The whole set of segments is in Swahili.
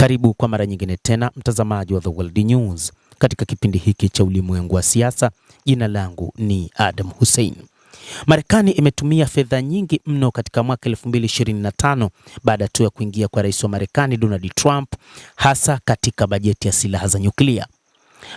Karibu kwa mara nyingine tena mtazamaji wa The World News katika kipindi hiki cha ulimwengu wa siasa. Jina langu ni Adam Hussein. Marekani imetumia fedha nyingi mno katika mwaka 2025 baada tu ya kuingia kwa rais wa Marekani Donald Trump, hasa katika bajeti ya silaha za nyuklia.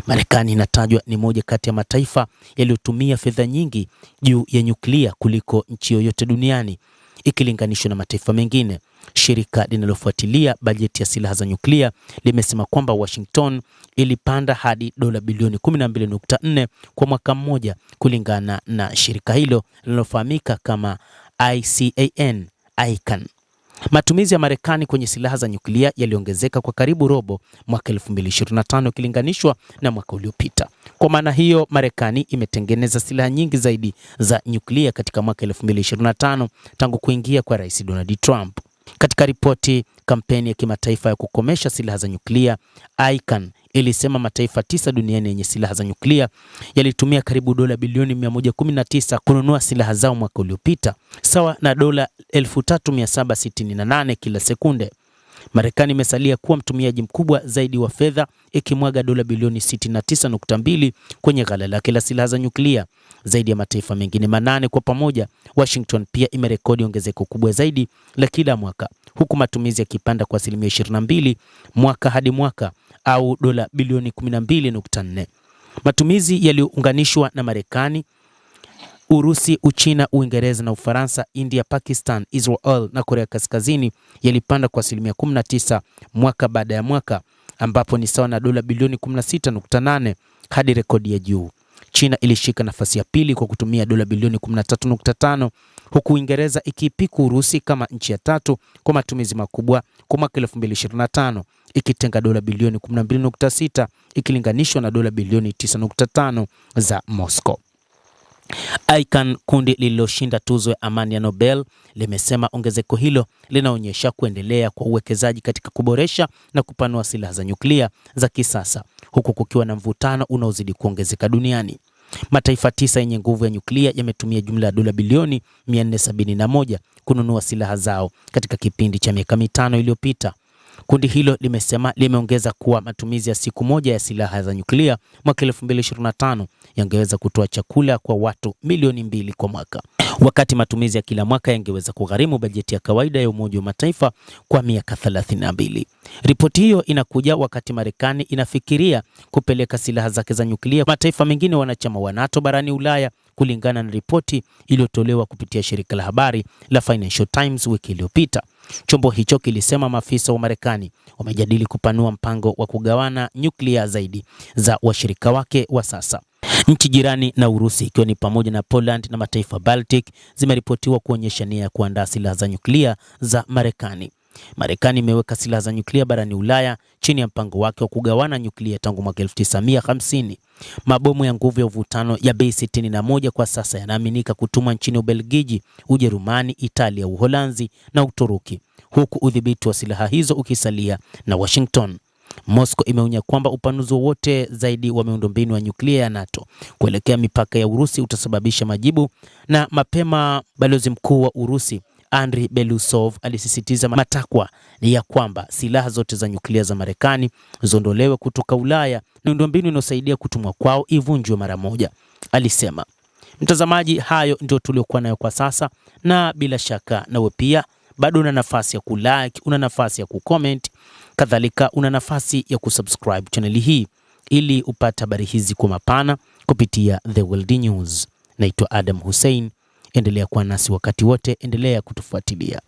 Marekani inatajwa ni moja kati ya mataifa yaliyotumia fedha nyingi juu ya nyuklia kuliko nchi yoyote duniani ikilinganishwa na mataifa mengine. Shirika linalofuatilia bajeti ya silaha za nyuklia limesema kwamba Washington ilipanda hadi dola bilioni 12.4 kwa mwaka mmoja, kulingana na shirika hilo linalofahamika kama ICAN. Matumizi ya Marekani kwenye silaha za nyuklia yaliongezeka kwa karibu robo mwaka 2025 ikilinganishwa na mwaka uliopita. Kwa maana hiyo, Marekani imetengeneza silaha nyingi zaidi za nyuklia katika mwaka 2025 tangu kuingia kwa Rais Donald Trump. Katika ripoti, kampeni ya kimataifa ya kukomesha silaha za nyuklia, ICAN ilisema mataifa 9 duniani yenye silaha za nyuklia yalitumia karibu dola bilioni 119 kununua silaha zao mwaka uliopita, sawa na dola 3768 kila sekunde. Marekani imesalia kuwa mtumiaji mkubwa zaidi wa fedha, ikimwaga dola bilioni 69.2 kwenye ghala lake la silaha za nyuklia, zaidi ya mataifa mengine 8 kwa pamoja. Washington pia imerekodi ongezeko kubwa zaidi la kila mwaka, huku matumizi yakipanda kwa asilimia 22 mwaka hadi mwaka, au dola bilioni 12.4. Matumizi yaliyounganishwa na Marekani, Urusi, Uchina, Uingereza na Ufaransa, India, Pakistan, Israel na Korea Kaskazini yalipanda kwa asilimia 19 mwaka baada ya mwaka, ambapo ni sawa na dola bilioni 16.8 hadi rekodi ya juu. China ilishika nafasi ya pili kwa kutumia dola bilioni 13.5, huku Uingereza ikiipiku Urusi kama nchi ya tatu kwa matumizi makubwa kwa mwaka 2025, ikitenga dola bilioni 12.6 ikilinganishwa na dola bilioni 9.5 za Moscow. ICAN, kundi lililoshinda tuzo ya amani ya Nobel, limesema ongezeko hilo linaonyesha kuendelea kwa uwekezaji katika kuboresha na kupanua silaha za nyuklia za kisasa, huku kukiwa na mvutano unaozidi kuongezeka duniani. Mataifa 9 yenye nguvu ya nyuklia yametumia jumla ya dola bilioni 471 kununua silaha zao katika kipindi cha miaka 5 iliyopita. Kundi hilo limesema limeongeza kuwa matumizi ya siku moja ya silaha za nyuklia mwaka 2025 yangeweza kutoa chakula kwa watu milioni 2 kwa mwaka, wakati matumizi ya kila mwaka yangeweza kugharimu bajeti ya kawaida ya Umoja wa Mataifa kwa miaka 32. Ripoti hiyo inakuja wakati Marekani inafikiria kupeleka silaha zake za nyuklia mataifa mengine wanachama wa NATO barani Ulaya, kulingana na ripoti iliyotolewa kupitia shirika la habari la Financial Times wiki iliyopita. Chombo hicho kilisema maafisa wa Marekani wamejadili kupanua mpango wa kugawana nyuklia zaidi za washirika wake wa sasa. Nchi jirani na Urusi, ikiwa ni pamoja na Poland na mataifa Baltic, zimeripotiwa kuonyesha nia ya kuandaa silaha za nyuklia za Marekani. Marekani imeweka silaha za nyuklia barani Ulaya chini ya mpango wake wa kugawana nyuklia tangu mwaka 1950. Mabomu ya nguvu ya uvutano ya B61 kwa sasa yanaaminika kutumwa nchini Ubelgiji, Ujerumani, Italia, Uholanzi na Uturuki, huku udhibiti wa silaha hizo ukisalia na Washington. Moscow imeonya kwamba upanuzi wowote zaidi wa miundombinu ya nyuklia ya NATO kuelekea mipaka ya Urusi utasababisha majibu. Na mapema balozi mkuu wa Urusi Andriy Belousov alisisitiza matakwa ya kwamba silaha zote za nyuklia za Marekani ziondolewe kutoka Ulaya na miundombinu inayosaidia kutumwa kwao ivunjwe mara moja, alisema. Mtazamaji, hayo ndio tuliokuwa nayo kwa sasa, na bila shaka nawe pia bado una nafasi ya kulike, una nafasi ya kucomment, kadhalika una nafasi ya kusubscribe channel hii ili upate habari hizi kwa mapana kupitia The World News. Naitwa Adam Hussein. Endelea kuwa nasi wakati wote, endelea kutufuatilia.